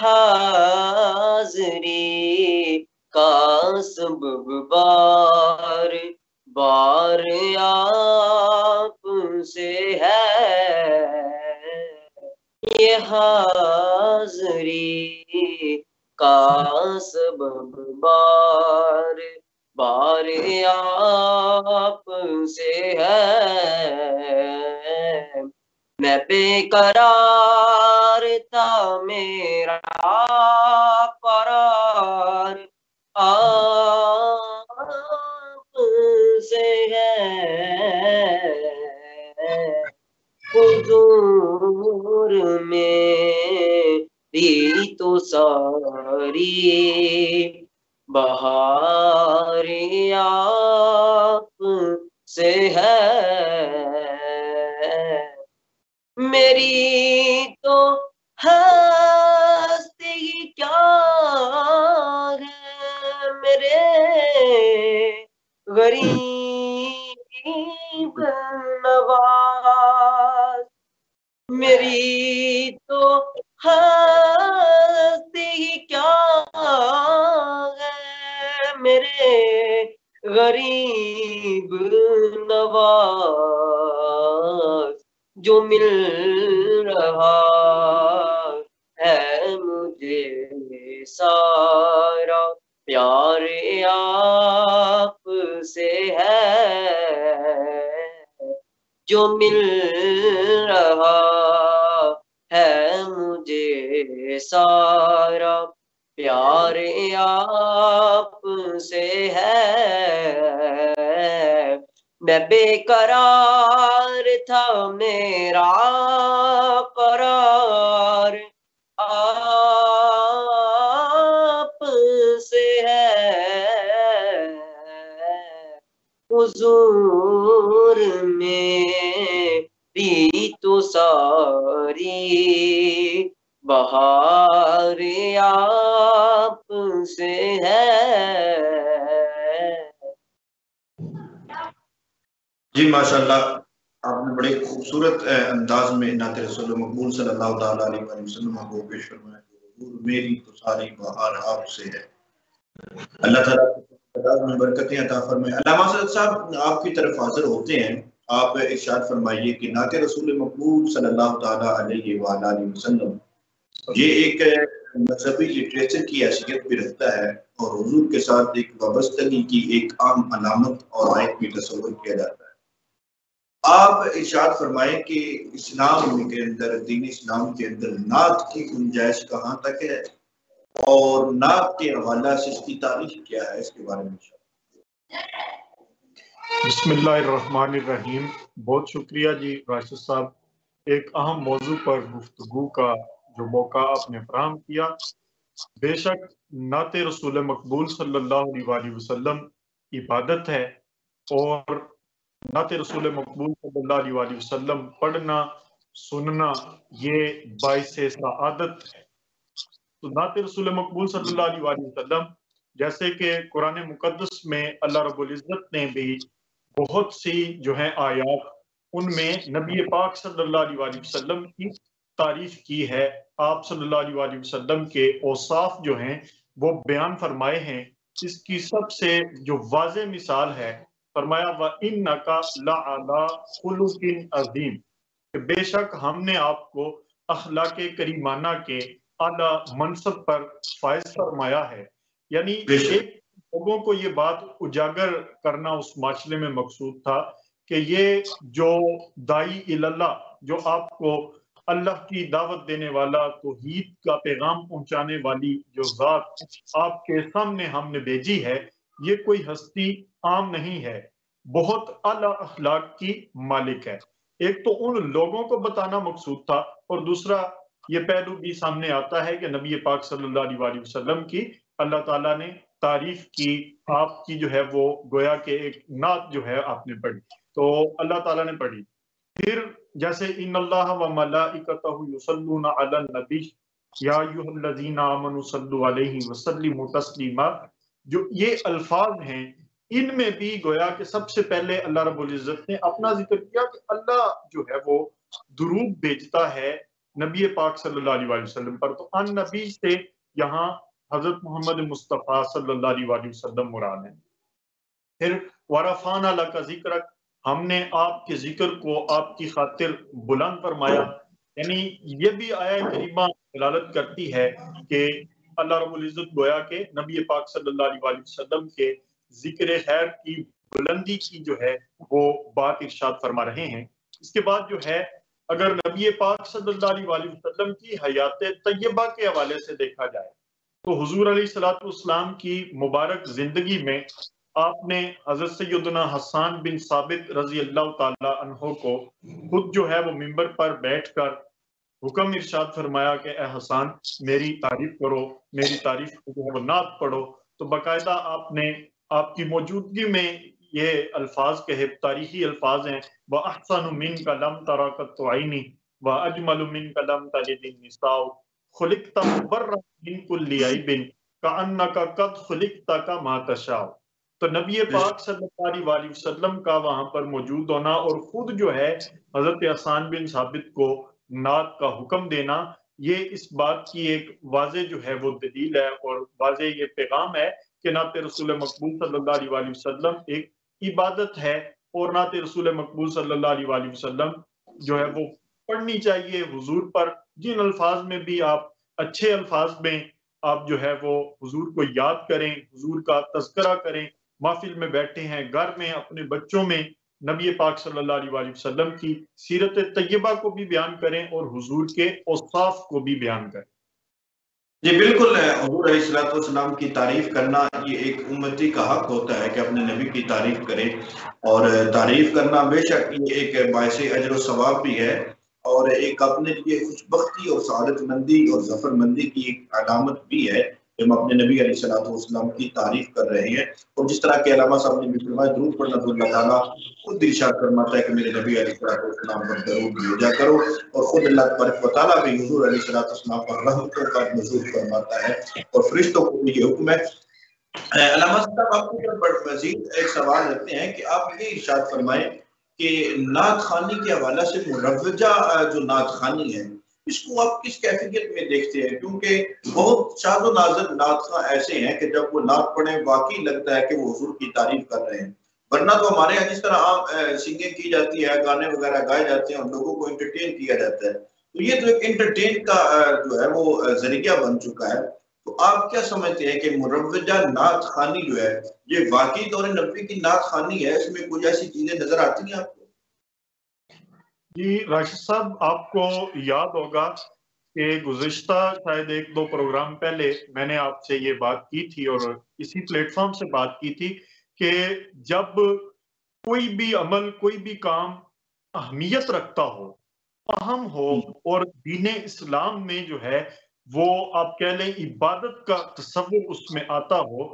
حاضری کا سبب بار بار آپ سے ہے، یہ حاضری کا سبب بار بار آپ سے ہے، میں بے قرار تھا میرا قرار آپ سے ہے، حضور میری تو ساری بہار آپ سے ہے، میری تو ہستی کیا ہے میرے غریب نواز، میری تو ہستی کیا ہے میرے غریب نواز، جو مل رہا ہے مجھے سارا پیار آپ سے ہے، جو مل رہا ہے مجھے سارا پیار آپ سے ہے، میں بے قرار تھا میرا قرار آپ سے ہے، حضور میری تو ساری بہار آپ سے ہے۔ جی ماشاءاللہ، آپ نے بڑے خوبصورت انداز میں نعت رسول مقبول صلی اللہ تعالیٰ علیہ وسلم کو پیش فرمایا کہ حضور میری تو ساری بہار آپ سے ہے۔ اللہ تعالیٰ میں برکتیں عطا فرمائے۔ علامہ صدر صاحب آپ کی طرف حاضر ہوتے ہیں، آپ ارشاد فرمائیے کہ نعت رسول مقبول صلی اللہ تعالیٰ علیہ وآلہ وسلم یہ ایک مذہبی لٹریچر کی حیثیت بھی رکھتا ہے اور حضور کے ساتھ ایک وابستگی کی ایک عام علامت اور آیت بھی تصور کیا جاتا ہے۔ آپ ارشاد فرمائیں کہ اسلام کے اندر، دین اسلام کے اندر نعت کی گنجائش کہاں تک ہے اور نعت کے حوالہ سے اس کی تاریخ کیا ہے، اس کے بارے میں بسم اللہ الرحمن الرحیم۔ بہت شکریہ جی راشد صاحب، ایک اہم موضوع پر گفتگو کا جو موقع آپ نے فراہم کیا۔ بے شک نعت رسول مقبول صلی اللہ علیہ وسلم عبادت ہے، اور نعت رسول مقبول صلی اللہ علیہ وسلم پڑھنا سننا یہ باعث سعادت ہے۔ تو نعت رسول مقبول صلی اللہ علیہ وسلم جیسے کہ قرآن مقدس میں اللہ رب العزت نے بھی بہت سی جو ہیں آیات ان میں نبی پاک صلی اللہ علیہ وسلم کی تعریف کی ہے، آپ صلی اللہ علیہ وسلم کے اوصاف جو ہیں وہ بیان فرمائے ہیں۔ اس کی سب سے جو واضح مثال ہے، فرمایا وَإِنَّكَ لَعَلَىٰ خُلُقٍ عَظِيمٍ، کہ بے شک ہم نے آپ کو اخلاق کریمانہ کے اعلیٰ منصب پر فائز فرمایا ہے۔ یعنی ایک لوگوں کو یہ بات اجاگر کرنا اس معاشرے میں مقصود تھا کہ یہ جو داعی اللہ، جو آپ کو اللہ کی دعوت دینے والا، توحید کا پیغام پہنچانے والی جو ذات آپ کے سامنے ہم نے بھیجی ہے، یہ کوئی ہستی عام نہیں ہے، بہت اعلیٰ اخلاق کی مالک ہے۔ ایک تو ان لوگوں کو بتانا مقصود تھا، اور دوسرا یہ پہلو بھی سامنے آتا ہے کہ نبی پاک صلی اللہ علیہ وسلم کی اللہ تعالیٰ نے تعریف کی، آپ کی جو ہے وہ گویا کہ ایک نعت جو ہے آپ نے پڑھی، تو اللہ تعالیٰ نے پڑھی۔ پھر جیسے ان اللہ و ملائکتہ یصلون علی النبی یا ایھا الذین آمنوا صلوا علیہ وسلموا تسلیما، جو یہ الفاظ ہیں ان میں بھی گویا کہ سب سے پہلے اللہ رب العزت نے اپنا ذکر کیا کہ اللہ جو ہے وہ درود بھیجتا ہے نبی پاک صلی اللہ علیہ وسلم پر، تو ان نبی سے یہاں حضرت محمد مصطفیٰ صلی اللہ علیہ وسلم مراد ہیں۔ پھر ورفعنا لک ذکرک، ہم نے آپ کے ذکر کو آپ کی خاطر بلند فرمایا، یعنی یہ بھی آیہ کریمہ دلالت کرتی ہے کہ اللہ رب العزت گویا کہ نبی پاک صلی اللہ علیہ وسلم کے ذکر خیر کی بلندی کی جو ہے وہ بات ارشاد فرما رہے ہیں۔ اس کے بعد جو ہے اگر نبی پاک صلی اللہ علیہ وسلم کی حیات طیبہ کے حوالے سے دیکھا جائے تو حضور علیہ السلام کی مبارک زندگی میں آپ نے حضرت سیدنا حسان بن ثابت رضی اللہ تعالی عنہ کو خود جو ہے وہ ممبر پر بیٹھ کر حکم ارشاد فرمایا کہ اے حسان میری تعریف کرو، میری تعریف کو جو ہے وہ نعت پڑھو، تو باقاعدہ آپ نے آپ کی موجودگی میں یہ الفاظ کہے، تاریخی الفاظ ہیں، وَأَحْسَنُ مِنْكَ لَمْ تَرَ قَطُّ عَيْنِي وَأَجْمَلُ مِنْكَ لَمْ تَلِدِ النِّسَاءُ خُلِقْتَ مُبَرَّأً مِنْ كُلِّ عَيْبٍ كَأَنَّكَ قَدْ خُلِقْتَ كَمَا تَشَاءُ۔ تو نبی پاک صلی اللہ علیہ وسلم کا وہاں پر موجود ہونا اور خود جو ہے حضرت حسان بن ثابت کو نعت کا حکم دینا، یہ اس بات کی ایک واضح جو ہے وہ دلیل ہے اور واضح یہ پیغام ہے کہ نعت رسول مقبول صلی اللہ علیہ وسلم ایک عبادت ہے، اور نعت رسول مقبول صلی اللہ علیہ وسلم جو ہے وہ پڑھنی چاہیے حضور پر، جن الفاظ میں بھی آپ اچھے الفاظ میں آپ جو ہے وہ حضور کو یاد کریں، حضور کا تذکرہ کریں، محفل میں بیٹھے ہیں، گھر میں، اپنے بچوں میں نبی پاک صلی اللہ علیہ وسلم کی سیرت طیبہ کو بھی بیان کریں اور حضور کے اوصاف کو بھی بیان کریں۔ جی بالکل، حضور علیہ السلام کی تعریف کرنا یہ ایک امتی کا حق ہوتا ہے کہ اپنے نبی کی تعریف کرے، اور تعریف کرنا بے شک یہ ایک باعث اجر و ثواب بھی ہے اور ایک اپنے لیے خوش بختی اور سعادت مندی اور ظفر مندی کی ایک علامت بھی ہے کہ ہم اپنے نبی علیہ السلام کی تعریف کر رہے ہیں۔ اور جس طرح کہ علامہ صاحب نے بھی فرمایا درود پڑھنا تو اللہ تعالیٰ خود ارشاد فرماتا ہے کہ میرے نبی علیہ السلام پر درود بھیجا کرو، اور خود اللہ تبارک و تعالیٰ بھی حضور علیہ السلام پر رحمتوں کا نزول فرماتا ہے اور فرشتوں کو بھی یہ حکم ہے۔ علامہ صاحب آپ کو مزید ایک سوال رکھتے ہیں کہ آپ یہ ارشاد فرمائیں کہ نعت خوانی کے حوالے سے مروجہ جو نعت خوانی ہے اس کو آپ کس کیفیت میں دیکھتے ہیں؟ کیونکہ بہت شاذ و نادر نعت خواں ایسے ہیں کہ جب وہ نعت پڑھیں واقعی لگتا ہے کہ وہ حضور کی تعریف کر رہے ہیں، ورنہ تو ہمارے یہاں جس طرح عام سنگنگ کی جاتی ہے، گانے وغیرہ گائے جاتے ہیں اور لوگوں کو انٹرٹین کیا جاتا ہے، تو یہ تو ایک انٹرٹین کا جو ہے وہ ذریعہ بن چکا ہے۔ تو آپ کیا سمجھتے ہیں کہ مروجہ نعت خوانی جو ہے یہ واقعی دور نبوی کی نعت خوانی ہے؟ اس میں کوئی ایسی چیزیں نظر آتی ہیں آپ کو؟ جی راشد صاحب، آپ کو یاد ہوگا کہ گزشتہ شاید 1-2 پروگرام پہلے میں نے آپ سے یہ بات کی تھی اور اسی پلیٹ فارم سے بات کی تھی کہ جب کوئی بھی عمل، کوئی بھی کام اہمیت رکھتا ہو، اہم ہو اور دین اسلام میں جو ہے وہ آپ کہہ لیں عبادت کا تصور اس میں آتا ہو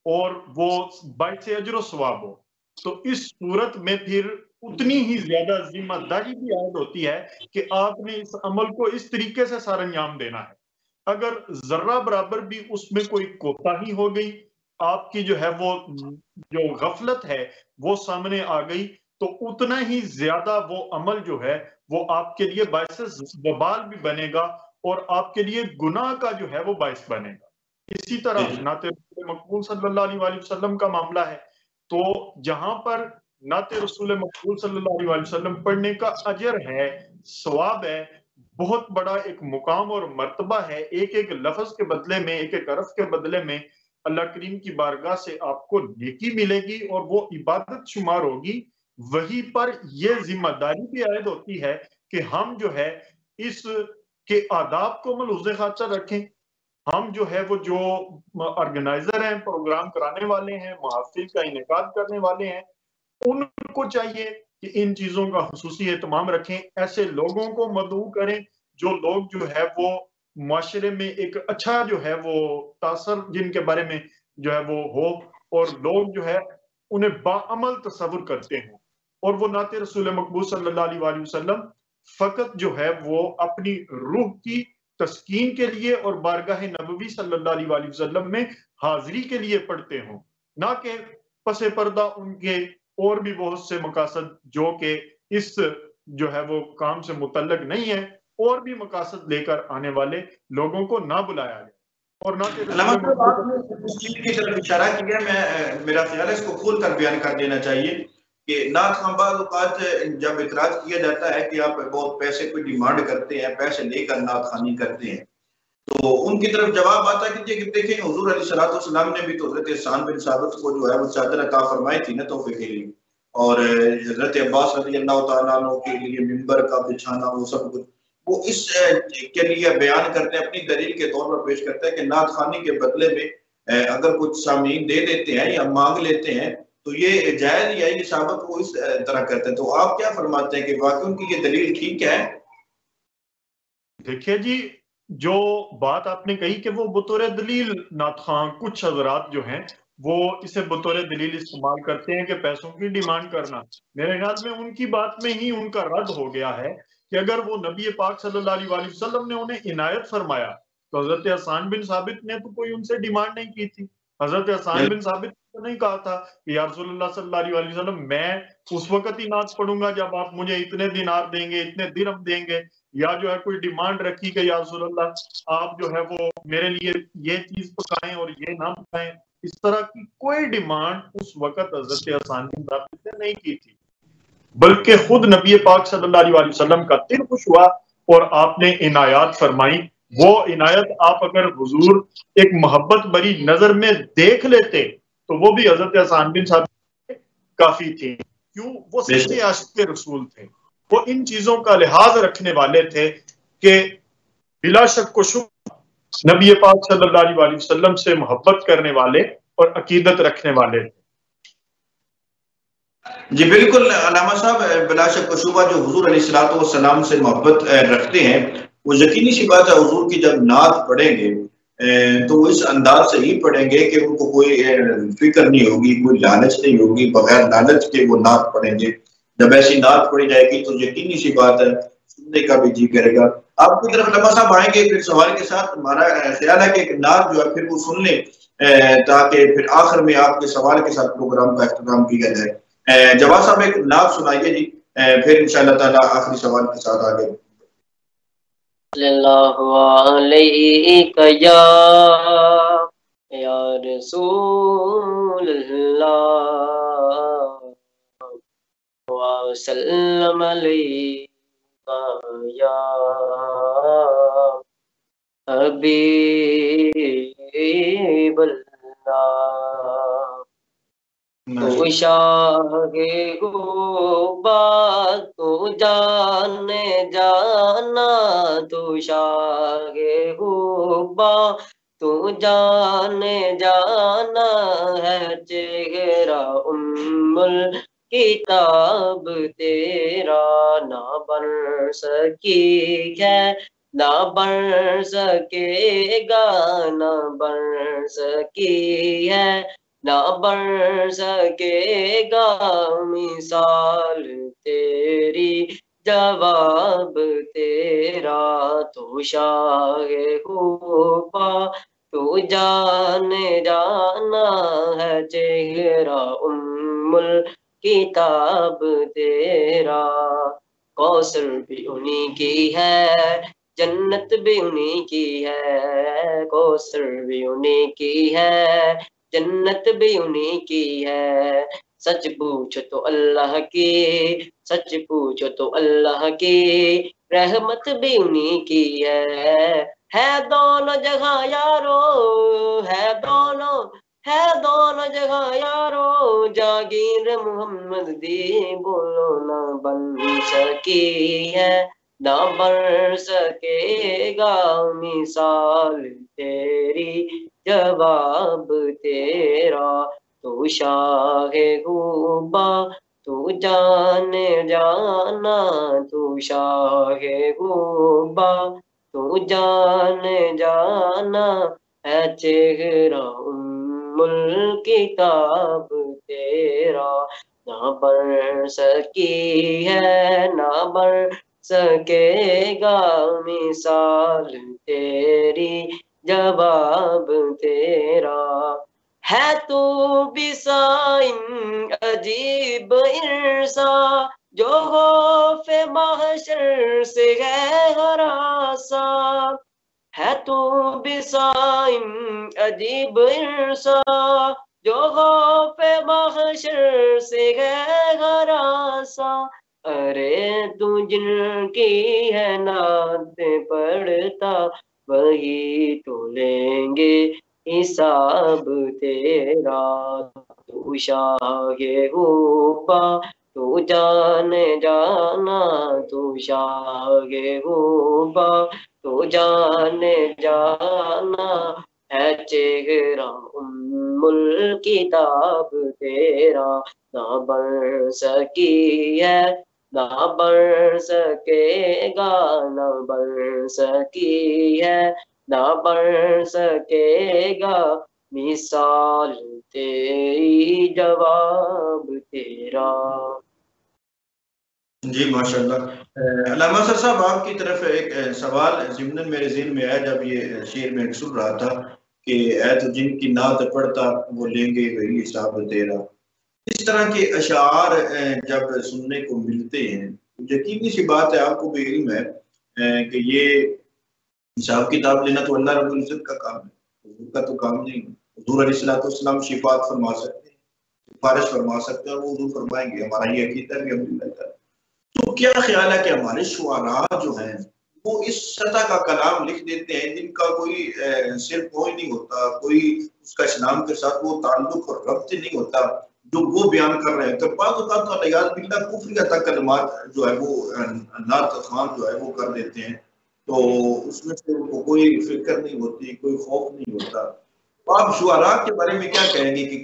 اور وہ باعث اجر و ثواب ہو، تو اس صورت میں پھر اتنی ہی زیادہ ذمہ داری بھی عائد ہوتی ہے کہ آپ نے اس عمل کو اس طریقے سے سر انجام دینا ہے۔ اگر ذرہ برابر بھی اس میں کوئی کوتاہی ہو گئی، آپ کی جو ہے وہ جو غفلت ہے وہ سامنے آ گئی، تو اتنا ہی زیادہ وہ عمل جو ہے وہ آپ کے لیے باعث وبال بھی بنے گا اور آپ کے لیے گناہ کا جو ہے وہ باعث بنے گا۔ اسی طرح نعت رسول مقبول صلی اللہ علیہ وسلم کا معاملہ ہے، تو جہاں پر نعت رسول مقبول صلی اللہ علیہ وسلم پڑھنے کا اجر ہے، ثواب ہے، بہت بڑا ایک مقام اور مرتبہ ہے، ایک ایک لفظ کے بدلے میں، ایک ایک حرف کے بدلے میں اللہ کریم کی بارگاہ سے آپ کو نیکی ملے گی اور وہ عبادت شمار ہوگی۔ وہی پر یہ ذمہ داری بھی عائد ہوتی ہے کہ ہم جو ہے اس کے آداب کو ملحوظ خاطر رکھیں۔ ہم جو ہے وہ جو آرگنائزر ہیں، پروگرام کرانے والے ہیں، محافل کا انعقاد کرنے والے ہیں، ان کو چاہیے کہ ان چیزوں کا خصوصی اہتمام رکھیں، ایسے لوگوں کو مدعو کریں جو لوگ جو ہے وہ معاشرے میں ایک اچھا جو ہے وہ تاثر جن کے بارے میں جو ہے وہ ہو اور لوگ جو ہے انہیں باعمل تصور کرتے ہیں، اور وہ نعت رسول مقبول صلی اللہ علیہ وسلم فقط جو ہے وہ اپنی روح کی تسکین کے لیے اور بارگاہ نبوی صلی اللہ علیہ وسلم میں حاضری کے لیے پڑھتے ہوں، نہ کہ پس پردہ ان کے اور بھی بہت سے مقاصد جو کہ اس جو ہے وہ کام سے متعلق نہیں ہے، اور بھی مقاصد لے کر آنے والے لوگوں کو نہ بلایا گیا اور نہ کہ علامہ صاحب آپ نے اس چیز کی طرف اشارہ کیا، میرا خیال ہے اس کو کھول کر بیان کر دینا چاہیے کہ نعت خواں بعض اوقات جب اعتراض کیا جاتا ہے کہ آپ بہت پیسے کو ڈیمانڈ کرتے ہیں، پیسے لے کر نعت خوانی کرتے ہیں، تو ان کی طرف جواب آتا ہے کہ دیکھیں حضور علیہ الصلوۃ والسلام نے بھی تو حضرت حسان بن ثابت کو جو ہے وہ چادر عطا فرمائی تھی نا تحفے کے لیے، اور حضرت عباس رضی اللہ تعالیٰ عنہ کے لیے ممبر کا بچھانا، وہ سب کچھ وہ اس کے لیے بیان کرتے ہیں، اپنی دلیل کے طور پر پیش کرتے ہیں کہ نعت خوانی کے بدلے میں اگر کچھ سامعین دے دیتے ہیں یا مانگ لیتے ہیں تو یہ جائز یا یہ ثابت وہ اس طرح کرتے ہیں، تو آپ کیا فرماتے ہیں کہ واقعی ان کی یہ دلیل ٹھیک ہے؟ دیکھیے جی، جو بات آپ نے کہی کہ وہ بطور دلیل نعت خواں کچھ حضرات جو ہیں وہ اسے بطور دلیل استعمال کرتے ہیں کہ پیسوں کی ڈیمانڈ کرنا، میرے خیال میں ان کی بات میں ہی ان کا رد ہو گیا ہے کہ اگر وہ نبی پاک صلی اللہ علیہ وآلہ وسلم نے انہیں عنایت فرمایا تو حضرت حسان بن ثابت نے تو کوئی ان سے ڈیمانڈ نہیں کی تھی، حضرت حسان بن ثابت نے نہیں کہا تھا کہ یا رسول اللہ صلی اللہ علیہ وآلہ وسلم میں اس وقت ہی نعت پڑھوں گا جب آپ مجھے اتنے دینار دیں گے، اتنے درہم دیں گے، یا جو ہے کوئی ڈیمانڈ رکھی کہ یا رسول اللہ آپ جو ہے وہ میرے لیے یہ چیز پکائیں اور یہ نہ پکائیں، اس طرح کی کوئی ڈیمانڈ اس وقت حضرت حسان بن ثابت نے نہیں کی تھی، بلکہ خود نبی پاک صلی اللہ علیہ وآلہ وسلم کا دل خوش ہوا اور آپ نے عنایات فرمائی۔ وہ عنایت آپ اگر حضور ایک محبت بری نظر میں دیکھ لیتے تو وہ بھی حضرت حسان بن ثابت کافی تھی، کیوں؟ وہ سچے عاشق رسول تھے، وہ ان چیزوں کا لحاظ رکھنے والے تھے کہ بلا شک و شبہ نبی پاک صلی اللہ علیہ وآلہ وسلم سے محبت کرنے والے اور عقیدت رکھنے والے تھے۔ جی بالکل علامہ صاحب، بلا شک و شبہ جو حضور علیہ الصلوۃ والسلام سے محبت رکھتے ہیں وہ یقینی سی بات ہے حضور کی جب نعت پڑھیں گے تو وہ اس انداز سے ہی پڑھیں گے کہ ان کو کوئی فکر نہیں ہوگی، کوئی لالچ نہیں ہوگی، بغیر لالچ کے وہ نعت پڑھیں گے۔ جب ایسی نعت پڑھی جائے گی تو یقینی سی بات ہے سننے کا بھی جی کرے گا۔ آپ کی طرف علامہ صاحب آئیں گے پھر سوال کے ساتھ، ہمارا خیال ہے کہ ایک نعت جو ہے پھر وہ سن لیں تاکہ پھر آخر میں آپ کے سوال کے ساتھ پروگرام کا اختتام کیا جائے۔ جواد صاحب ایک نعت سنائیے جی، پھر انشاءاللہ تعالی آخری سوال کے ساتھ آگے۔ صلی اللہ علیہ یا رسول اللہ وسلم علیہ یا حبیب اللہ، تو شاہ غوبا تو جانے جانا، تو شاہ غوبا تو جانے جانا ہے، چہرہ ام الکتاب تیرا نہ بن سکی ہے، نہ بن سکے گا، نہ بن سکی ہے، نہ بن سکے گا مثال تیری، جواب تیرا، تو شاہ خوبا تو جانے جانا ہے، چہرہ ام الکتاب تیرا، کوثر بھی انہی کی ہے، جنت بھی انہی کی ہے، کوثر بھی انہی کی ہے، جنت بھی انہی کی ہے، سچ پوچھو تو اللہ کی، سچ پوچھو تو اللہ کی، رحمت بھی انہی کی ہے دونوں جگہ یارو، ہے دونوں جگہ یارو، جاگیر محمد دی بولو نہ بن سکی ہے، نہ بن سکے گا مثال تیری، جواب تیرا، تو شاہ غوبا تو جانے جانا، تو شاہ غوبا تو جانے جانا ہے، چہرہ ام الکتاب تیرا، نہ بن سکی ہے، نہ بن سکے گا مثال تیری، جواب تیرا، ہے تو بھی سائن عجیب ارسا، جو خوف محشر سے ہے ہراساں ہے تو بسائم عجیب ارسا جو خوف محشر سے ہے ہراساں ارے تو جن کی ہے نعت پڑھتا وہی تو لیں گے حساب تیرا تو شاہ غوبا تو جانے جانا تو شاہ غوبا تو جانے جانا ہے چہرہ ام الکتاب تیرا نہ بڑھ سکی ہے نہ بڑھ سکے گا نہ بڑھ سکی ہے نہ بڑھ سکے گا مثال تیری جواب تیرا. جی ماشاءاللہ. علامہ سر صاحب آپ کی طرف ایک سوال ضمن میرے ذہن میں آیا جب یہ شعر میں سن رہا تھا کہ اے تو جن کی نعت پڑھتا وہ لیں گے وہی حساب تیرا. اس طرح کے اشعار جب سننے کو ملتے ہیں یقینی سی بات ہے آپ کو بھی علم ہے کہ یہ حساب کتاب لینا تو اللہ رب العزت کا کام ہے, حضور کا تو کام نہیں. حضور علیہ الصلوۃ والسلام شفاعت فرما سکتے ہیں, سفارش فرما سکتے ہیں, اور وہ حضور فرمائیں گے. ہمارا یہ عقیدہ بھی الحمدللہ. تو کیا خیال ہے کہ ہمارے شعراء جو ہیں وہ اس سطح کا کلام لکھ دیتے ہیں جن کا کوئی صرف کوئی نہیں ہوتا, کوئی اس کا اسلام کے ساتھ وہ تعلق اور ربط نہیں ہوتا جو وہ بیان کر رہے ہیں. تو بعض اوقات تو علیہ باللہ کفریہ تک کلمات جو ہے وہ نعت خوان جو ہے وہ کر دیتے ہیں, تو اس میں سے کوئی فکر نہیں ہوتی, کوئی خوف نہیں ہوتا. آپ شعراء کے بارے میں کیا کہیں گے کہ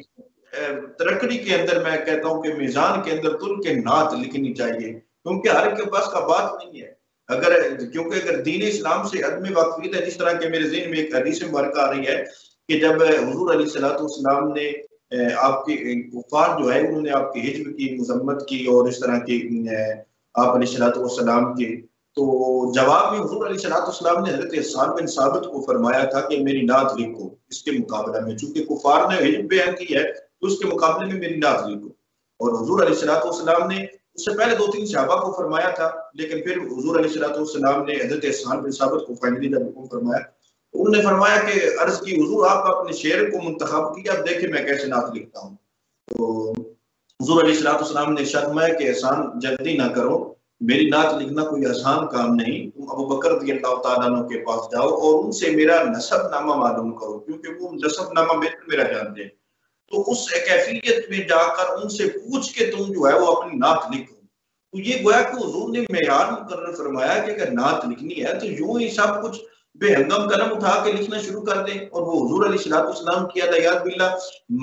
ترکڑی کے اندر میں کہتا ہوں کہ میزان کے اندر تل کے نعت لکھنی چاہیے, کیونکہ ہر کے پاس کا بات نہیں ہے. کیونکہ اگر دین اسلام سے عدم واقفیت ہے, جس طرح کہ میرے ذہن میں ایک حدیث مبارکہ آ رہی ہے کہ جب حضور علیہ الصلوۃ والسلام نے آپ کے کفار جو ہے انہوں نے آپ کی ہجر کی, مذمت کی, اور اس طرح کی آپ علیہ الصلوۃ والسلام کے, تو جواب میں حضور علیہ الصلوۃ والسلام نے حضرت حسان بن ثابت کو فرمایا تھا کہ میری نعت لکھو اس کے مقابلہ میں, چونکہ کفار نے ہجر بیان کی ہے تو اس کے مقابلے میں میری نعت لکھو. اور حضور علیہ الصلوۃ والسلام نے اس سے پہلے 2-3 صحابہ کو فرمایا تھا, لیکن پھر حضور علیہ الصلوۃ والسلام نے حضرت حسان بن ثابت کو فائنلی جب حکم فرمایا, انہوں نے فرمایا کہ عرض کی حضور آپ اپنے شعر کو منتخب کیا, اب دیکھیں میں کیسے نعت لکھتا ہوں. تو حضور علیہ الصلوۃ والسلام نے ارشاد فرمایا کہ احسان جلدی نہ کرو, میری نعت لکھنا کوئی آسان کام نہیں. تم ابو بکر رضی اللہ تعالیٰ عنہ کے پاس جاؤ اور ان سے میرا نسب نامہ معلوم کرو, کیونکہ وہ نسب نامہ میرا جانتے ہیں. تو اس کیفیت میں جا کر ان سے پوچھ کے تم جو ہے وہ اپنی نعت لکھو. تو یہ گویا کہ حضور نے معیار مقرر فرمایا کہ اگر نعت لکھنی ہے تو یوں ہی سب کچھ بے ہنگم قلم اٹھا کے لکھنا شروع کر دیں. اور وہ حضور علیہ الصلوۃ والسلام کی علیہ باللہ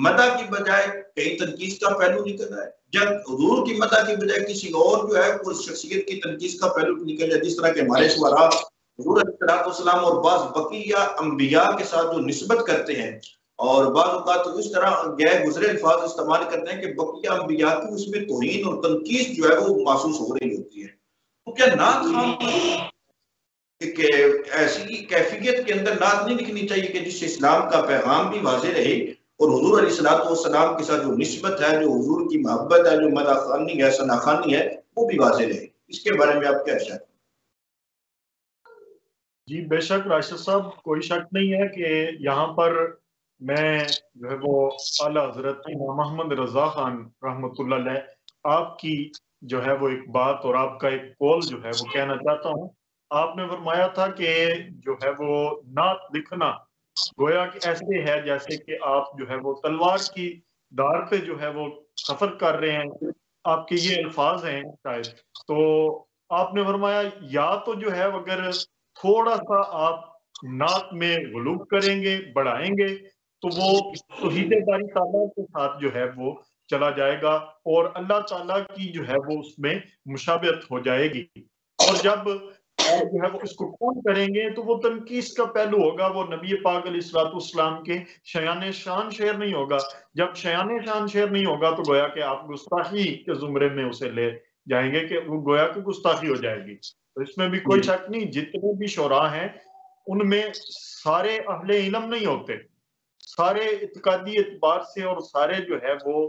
مدح کی بجائے کہیں تنقید کا پہلو نکل رہا ہے, جب حضور کی مدح کی بجائے کسی اور جو ہے وہ شخصیت کی تنقید کا پہلو نکل جائے. جس طرح کے ہمارے شعراء حضور علیہ الصلوۃ والسلام اور بعض بقیہ انبیاء کے ساتھ جو نسبت کرتے ہیں, اور بعض اوقات تو اس طرح غیر گزرے الفاظ استعمال کرتے ہیں کہ بقیہ انبیاء کی اس میں توہین اور تنقید جو ہے وہ محسوس ہو رہی ہوتی ہے. تو کیا نعت خوان کہ ایسی کیفیت کے اندر نعت نہیں لکھنی چاہیے کہ جس سے اسلام کا پیغام بھی واضح رہے اور حضور علیہ الصلوۃ والسلام کے ساتھ جو نسبت ہے, جو حضور کی محبت ہے, جو مدح خوانی ہے, ثنا خوانی ہے, وہ بھی واضح رہے. اس کے بارے میں آپ کیا خیال؟ جی بے شک راشد صاحب, کوئی شک نہیں ہے کہ یہاں پر میں جو ہے وہ اعلیٰ حضرت امام محمد رضا خان رحمۃ اللہ علیہ آپ کی جو ہے وہ ایک بات اور آپ کا ایک قول جو ہے وہ کہنا چاہتا ہوں. آپ نے فرمایا تھا کہ جو ہے وہ نعت لکھنا گویا کہ ایسے ہے جیسے کہ آپ جو ہے وہ تلوار کی دار پہ جو ہے وہ سفر کر رہے ہیں. آپ کے یہ الفاظ ہیں شاید. تو آپ نے فرمایا یا تو جو ہے اگر تھوڑا سا آپ نعت میں غلوب کریں گے, بڑھائیں گے, تو وہ توحید باری تعالیٰ کے ساتھ جو ہے وہ چلا جائے گا اور اللہ تعالیٰ کی جو ہے وہ اس میں مشابہت ہو جائے گی. اور جب آپ جو ہے وہ اس کو کون کریں گے تو وہ تنقید کا پہلو ہوگا, وہ نبی پاک علیہ الصلوۃ والسلام کے شایان شان شعر نہیں ہوگا. جب شایان شان شعر نہیں ہوگا تو گویا کہ آپ گستاخی کے زمرے میں اسے لے جائیں گے کہ وہ گویا کہ گستاخی ہو جائے گی. تو اس میں بھی کوئی شک نہیں, جتنے بھی شعراء ہیں ان میں سارے اہل علم نہیں ہوتے, سارے اعتقادی اعتبار سے اور سارے جو ہے وہ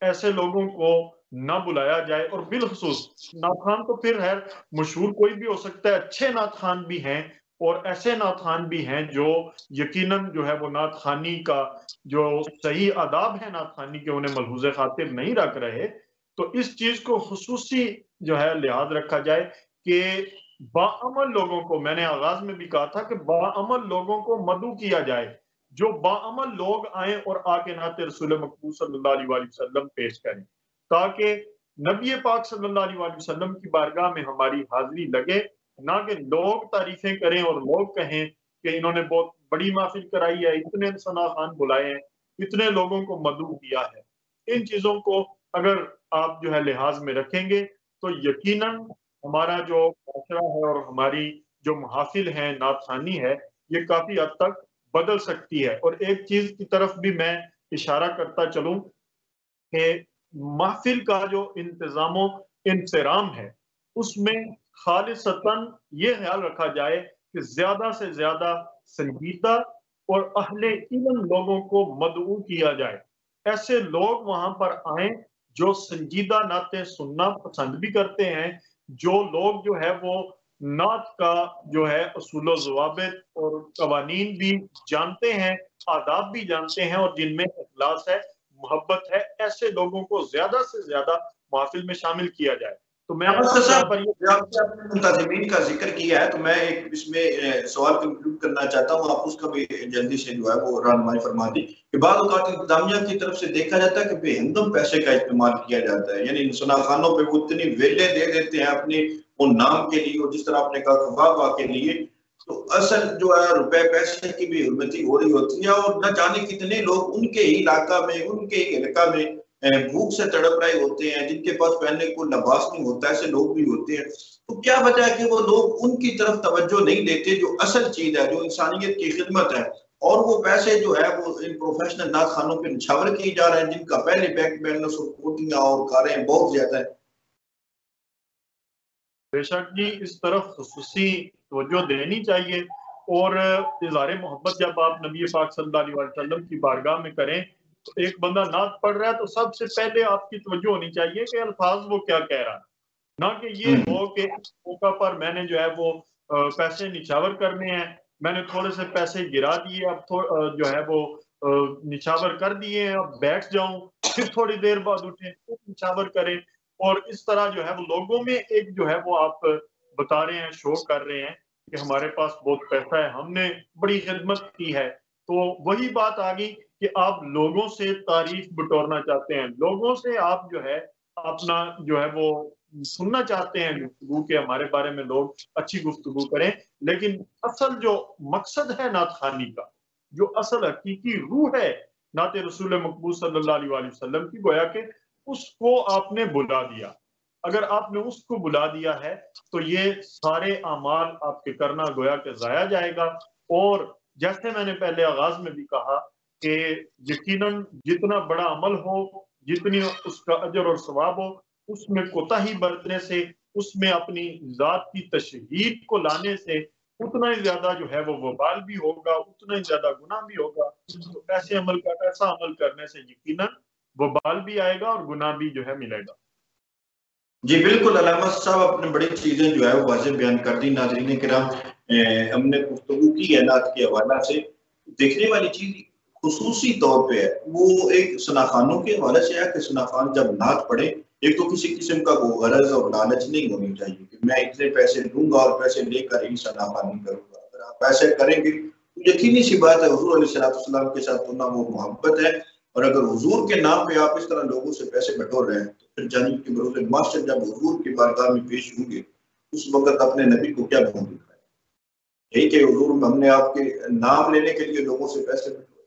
ایسے لوگوں کو نہ بلایا جائے. اور بالخصوص نعت خوان تو پھر ہے مشہور کوئی بھی ہو سکتا ہے، اچھے نعت خوان بھی ہیں اور ایسے نعت خوان بھی ہیں جو یقیناً جو ہے وہ نعت خوانی کا جو صحیح آداب ہے نعت خوانی کے انہیں ملحوظ خاطر نہیں رکھ رہے. تو اس چیز کو خصوصی جو ہے لحاظ رکھا جائے کہ باعمل لوگوں کو، میں نے آغاز میں بھی کہا تھا کہ باعمل لوگوں کو مدعو کیا جائے، جو باعمل لوگ آئیں اور آ کے نعت رسول مقبول صلی اللہ علیہ وسلم پیش کریں، تاکہ نبی پاک صلی اللہ علیہ وسلم کی بارگاہ میں ہماری حاضری لگے، نہ کہ لوگ تعریفیں کریں اور لوگ کہیں کہ انہوں نے بہت بڑی محفل کرائی ہے، اتنے ثنا خوان بلائے ہیں، اتنے لوگوں کو مدعو کیا ہے. ان چیزوں کو اگر آپ جو ہے لحاظ میں رکھیں گے تو یقیناً ہمارا جو معاشرہ ہے اور ہماری جو محافل ہے نعت خوانی ہے یہ کافی حد تک بدل سکتی ہے. اور ایک چیز کی طرف بھی میں اشارہ کرتا چلوں کہ محفل کا جو انتظام و انتظام ہے اس میں خالصتاً یہ خیال رکھا جائے کہ زیادہ سے زیادہ سنجیدہ اور اہل علم لوگوں کو مدعو کیا جائے. ایسے لوگ وہاں پر آئیں جو سنجیدہ نعتیں سننا پسند بھی کرتے ہیں، جو لوگ جو ہے وہ نعت کا جو ہے اصول و ضوابط اور قوانین بھی جانتے ہیں، آداب بھی جانتے ہیں، اور جن میں اخلاص ہے، محبت ہے. ایسے لوگوں کو زیادہ سے زیادہ محفل میں شامل کیا جائے. تو میں آپ نے منتظمین کا ذکر کیا ہے تو میں ایک اس میں سوال کنکلوڈ کرنا چاہتا ہوں، آپ اس کا بھی جلدی سے جو ہے وہ رہنمائی فرما دی کہ بعض اوقات انتظامیہ کی طرف سے دیکھا جاتا ہے کہ بے ہندم پیسے کا استعمال کیا جاتا ہے، یعنی ثنا خوانوں پہ وہ اتنی ویلے دے دیتے ہیں اپنے ان نام کے لیے، اور جس طرح آپ نے کہا واہ کے لیے، تو اصل جو ہے روپے پیسے کی بھی حرمتی ہو رہی ہوتی ہے، اور نہ جانے کتنے لوگ ان کے ہی علاقہ میں، ان کے ہی علاقہ میں بھوک سے تڑپ رہے ہوتے ہیں، جن کے پاس پہننے کو لباس نہیں ہوتا، ایسے لوگ بھی ہوتے ہیں. تو کیا وجہ ہے کہ وہ لوگ ان کی طرف توجہ نہیں دیتے جو اصل چیز ہے، جو انسانیت کی خدمت ہے، اور وہ پیسے جو ہے وہ ان پروفیشنل نعت خوانوں پہ نچھاور کیے جا رہے ہیں جن کا پہلے بینک بیلنس اور کوٹیاں اور کاریں بہت زیادہ ہیں. بے شک جی، اس طرف خصوصی توجہ دینی چاہیے. اور اظہار محبت جب آپ نبی پاک صلی اللہ علیہ وسلم کی بارگاہ میں کریں تو ایک بندہ نعت پڑھ رہا ہے تو سب سے پہلے آپ کی توجہ ہونی چاہیے کہ الفاظ وہ کیا کہہ رہا ہے، نہ کہ یہ ہو کہ موقع پر میں نے جو ہے وہ پیسے نچھاور کرنے ہیں، میں نے تھوڑے سے پیسے گرا دیے، اب جو ہے وہ نچھاور کر دیے ہیں، اب بیٹھ جاؤں، پھر تھوڑی دیر بعد اٹھیں پھر نچھاور کریں. اور اس طرح جو ہے وہ لوگوں میں ایک جو ہے وہ آپ بتا رہے ہیں، شو کر رہے ہیں کہ ہمارے پاس بہت پیسہ ہے، ہم نے بڑی خدمت کی ہے. تو وہی بات آ گئی کہ آپ لوگوں سے تعریف بٹورنا چاہتے ہیں، لوگوں سے آپ جو ہے اپنا جو ہے وہ سننا چاہتے ہیں گفتگو کے ہمارے بارے میں لوگ اچھی گفتگو کریں. لیکن اصل جو مقصد ہے نعت خوانی کا، جو اصل حقیقی روح ہے نعت رسول مقبول صلی اللہ علیہ وسلم کی، گویا کہ اس کو آپ نے بلا دیا. اگر آپ نے اس کو بلا دیا ہے تو یہ سارے اعمال آپ کے کرنا گویا کہ ضائع جائے گا. اور جیسے میں نے پہلے آغاز میں بھی کہا کہ یقیناً جتنا بڑا عمل ہو، جتنی اس کا اجر اور ثواب ہو، اس میں کوتاہی برتنے سے، اس میں اپنی ذات کی تشہیر کو لانے سے اتنا ہی زیادہ جو ہے وہ وبال بھی ہوگا، اتنا ہی زیادہ گناہ بھی ہوگا. تو ایسا عمل کرنے سے یقیناً وبال بھی آئے گا اور گناہ بھی جو ہے ملے گا. جی بالکل، علامہ صاحب آپ نے بڑی چیزیں جو ہے وہ واضح بیان کر دی. ناظرین کرام، ہم نے گفتگو کی ہے نعت کے حوالہ سے. دیکھنے والی چیز خصوصی طور پہ ہے وہ ایک ثنا خوانوں کے حوالے سے ہے کہ ثنا خوان جب نعت پڑھے، ایک تو کسی قسم کا وہ غرض اور لالچ نہیں ہونی چاہیے کہ میں اتنے پیسے دوں گا اور پیسے لے کر ہی ثنا خوانی کروں گا. اگر آپ پیسے کریں گے تو یقینی سی بات ہے حضور علیہ السلام کے ساتھ ہونا وہ محبت ہے. اور اگر حضور کے نام پہ آپ اس طرح لوگوں سے پیسے بٹور رہے ہیں تو پھر جانب کے بروز معاشر جب حضور کی بارگاہ میں پیش ہوں گے اس وقت اپنے نبی کو کیا بھون دکھائے؟ یہی کہ حضور ہم نے آپ کے نام لینے کے لیے لوگوں سے پیسے بٹورے.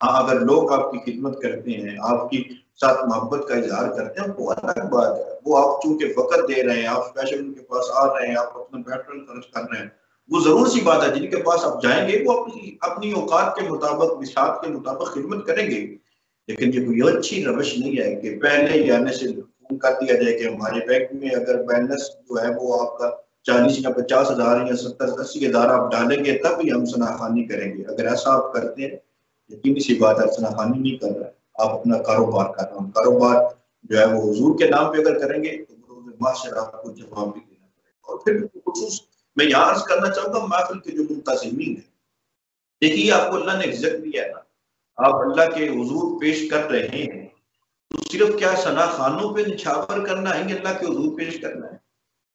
ہاں، اگر لوگ آپ کی خدمت کرتے ہیں، آپ کی ساتھ محبت کا اظہار کرتے ہیں، وہ الگ بات ہے. وہ آپ چونکہ وقت دے رہے ہیں، آپ اسپیشل ان کے پاس آ رہے ہیں، آپ اپنا پیٹرول خرچ کر رہے ہیں، وہ ضرور سی بات ہے. جن کے پاس آپ جائیں گے وہ اپنی اوقات کے مطابق، بساط کے مطابق خدمت کریں گے. لیکن یہ کوئی اچھی روش نہیں ہے کہ پہلے ہی آنے سے فون کر دیا جائے کہ ہمارے بینک میں اگر بیلنس جو ہے وہ آپ کا 40 یا 50 ہزار یا 70-80 ہزار آپ ڈالیں گے تب ہی ہم ثنا خوانی کریں گے. اگر ایسا آپ کرتے ہیں یقینی سی بات ہے ثنا خوانی نہیں کر رہا ہے، آپ اپنا کاروبار کر رہے ہیں، کاروبار جو ہے وہ حضور کے نام پہ اگر کریں گے تو بروز معاشر آپ کو جواب بھی دینا پڑے گا۔ اور پھر خصوص میں یہاں عرض کرنا چاہوں گا محفل کے جو منتظمین ہیں، دیکھیے آپ کو اللہ نے عزت دیا ہے نا، آپ اللہ کے حضور پیش کر رہے ہیں تو صرف کیا ثنا خانوں پہ نچھاور کرنا ہے کہ اللہ کے حضور پیش کرنا ہے؟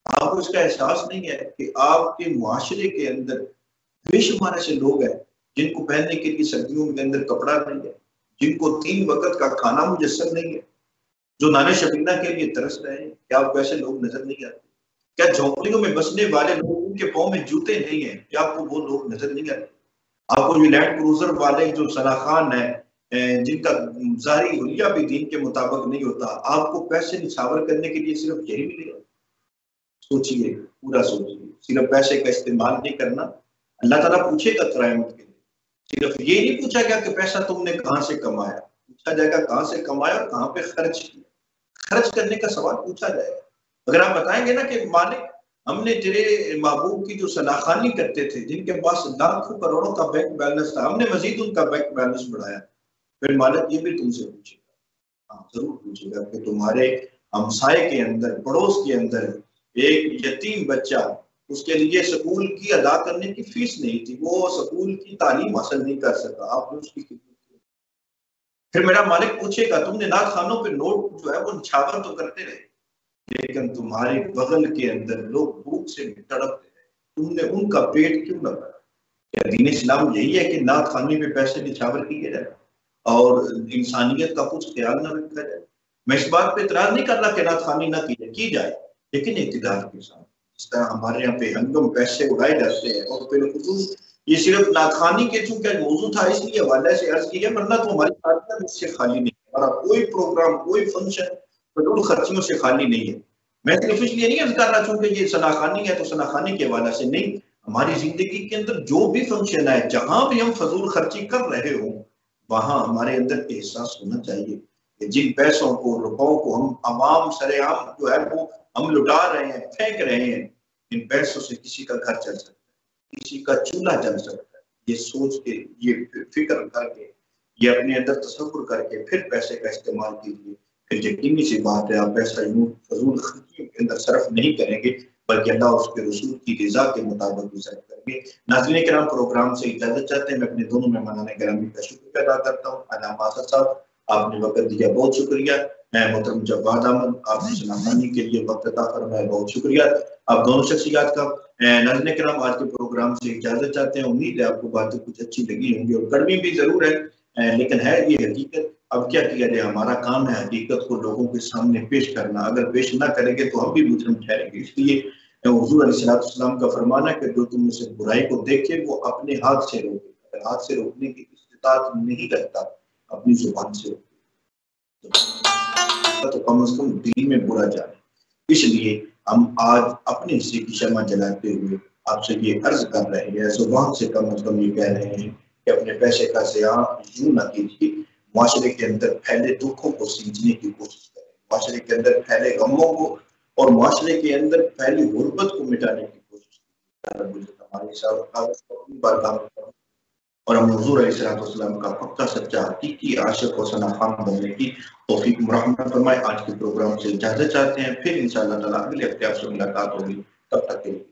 آپ کو اس کا احساس نہیں ہے کہ آپ کے معاشرے کے اندر بے شمار ایسے لوگ ہیں جن کو پہننے کے لیے سردیوں کے اندر کپڑا نہیں ہے، جن کو 3 وقت کا کھانا میسر نہیں ہے، جو نانے شبینہ کے لیے ترس رہے ہیں؟ کیا آپ کو ایسے لوگ نظر نہیں آتے؟ کیا جھونپڑیوں میں بسنے والے لوگوں کے پاؤں میں جوتے نہیں ہیں؟ کیا آپ کو وہ لوگ نظر نہیں آتے؟ آپ کو جو لینڈ کروزر والے جو سلاخان ہیں جن کا ظاہری حلیہ بھی دین کے مطابق نہیں ہوتا، آپ کو پیسے نچھاور کرنے کے لیے صرف یہی ملے گا؟ سوچئے، پورا سوچئے، صرف پیسے کا استعمال نہیں کرنا۔ اللہ تعالیٰ پوچھے گا قیامت کے لیے، صرف یہ نہیں پوچھا گیا کہ پیسہ تم نے کہاں سے کمایا، پوچھا جائے گا کہاں سے کمایا اور کہاں پہ خرچ کیا۔ خرچ کرنے کا سوال پوچھا جائے گا۔ اگر آپ بتائیں گے نا کہ مالک ہم نے تیرے محبوب کی جو سناخانی کرتے تھے، جن کے پاس لاکھوں کروڑوں کا بینک بیلنس تھا، ہم نے مزید ان کا بینک بیلنس بڑھایا، پھر مالک یہ بھی تم سے پوچھے گا، ہاں ضرور پوچھے گا کہ تمہارے ہمسائے کے اندر، پڑوس کے اندر ایک یتیم بچہ، اس کے لیے سکول کی ادا کرنے کی فیس نہیں تھی، وہ سکول کی تعلیم حاصل نہیں کر سکا، آپ نے اس کی خدمت کی۔ پھر میرا مالک پوچھے گا تم نے ناک خانوں پہ نوٹ جو ہے وہ نچھاور تو کرتے رہے، لیکن تمہارے بغل کے اندر لوگ بھوک سے تڑپتے رہے، تم نے ان کا پیٹ کیوں نہ بھرا؟ کیا دین اسلام یہی ہے کہ ناک خانے پہ پیسے نچھاور کیے جائے اور انسانیت کا کچھ خیال نہ رکھا جائے؟ میں اس بات پہ اعتراض نہیں کر رہا کہ ناک خانی نہ کی جائے، لیکن اقتدار کے ساتھ۔ جس طرح ہمارے یہاں پہ ہنگم پیسے اڑائے جاتے ہیں، اور بالخصوص یہ صرف ناخوانی کے چونکہ موضوع تھا اس لیے حوالے سے عرض کیا، ورنہ تو ہماری خاطر اس سے خالی نہیں ہے، ہمارا کوئی پروگرام، کوئی فنکشن فضول خرچیوں سے خالی نہیں ہے۔ میں صرف اس لیے نہیں عرض کر رہا چونکہ یہ سناخانی ہے تو سناخانی کے حوالے سے نہیں، ہماری زندگی کے اندر جو بھی فنکشن ہے، جہاں بھی ہم فضول خرچی کر رہے ہوں، وہاں ہمارے اندر احساس ہونا چاہیے کہ جن پیسوں کو، روپوں کو ہم عوام سر عام جو ہے وہ ہم لٹا رہے ہیں، پھینک رہے ہیں، ان پیسوں سے کسی کا گھر چل سکتا ہے، کسی کا چولہا چل سکتا ہے۔ یہ سوچ کے، یہ فکر کر کے، یہ اپنے اندر تصور کر کے پھر پیسے کا استعمال کیجیے، پھر یقینی سی بات ہے آپ پیسہ یوں فضول خرچیوں کے اندر صرف نہیں کریں گے، بلکہ اللہ اس کے رسول کی رضا کے مطابق بھی صرف کریں گے۔ ناظرین کرام، پروگرام سے اجازت چاہتے ہیں، میں اپنے دونوں مہمانان گرامی کا شکریہ ادا کرتا ہوں۔ علامہ آصف صاحب، آپ نے وقت دیا، بہت شکریہ۔ محترم جواد احمد، آپ نے سناخانی کے لیے وقت عطا فرمایا، بہت شکریہ آپ دونوں شخصیات کا۔ ناظرین کرام، آج کے پروگرام سے اجازت چاہتے ہیں، امید ہے آپ کو باتیں کچھ اچھی لگی ہوں گی، اور کڑوی بھی ضرور ہے لیکن ہے یہ حقیقت۔ اب کیا کیا جائے، ہمارا کام ہے حقیقت کو لوگوں کے سامنے پیش کرنا، اگر پیش نہ کریں گے تو ہم بھی مجرم ٹھہریں گے۔ اس لیے حضور علیہ السلام کا فرمانا ہے کہ جو تم میں سے برائی کو دیکھے وہ اپنے ہاتھ سے روکے، اگر ہاتھ سے روکنے کی استطاعت نہیں رکھتا اپنی زبان سے روکے تو کم از کم دل میں برا جانے۔ اس لیے ہم آج اپنے حصے کی شمع جلاتے ہوئے آپ سے یہ عرض کر رہے ہیں، زبان سے کم از کم یہ کہہ رہے ہیں کہ اپنے پیسے کا ضیاع یوں نہ کیجیے، معاشرے کے اندر پھیلے دکھوں کو سینچنے کی کوشش کریں، معاشرے کے اندر پھیلے غموں کو اور معاشرے کے اندر پھیلی غربت کو مٹانے کی کوشش کریں۔ ہمارے ساتھ اپنی بارگاہ میں اور ہم حضور علیہ السلام کا پکا سچا حقیقی عاشق و شناخوان بننے کی توفیق مرحمت فرمائے۔ آج کے پروگرام سے اجازت چاہتے ہیں، پھر انشاءاللہ تعالیٰ اگلے ہفتے آپ سے ملاقات ہوگی، تب تک کے لیے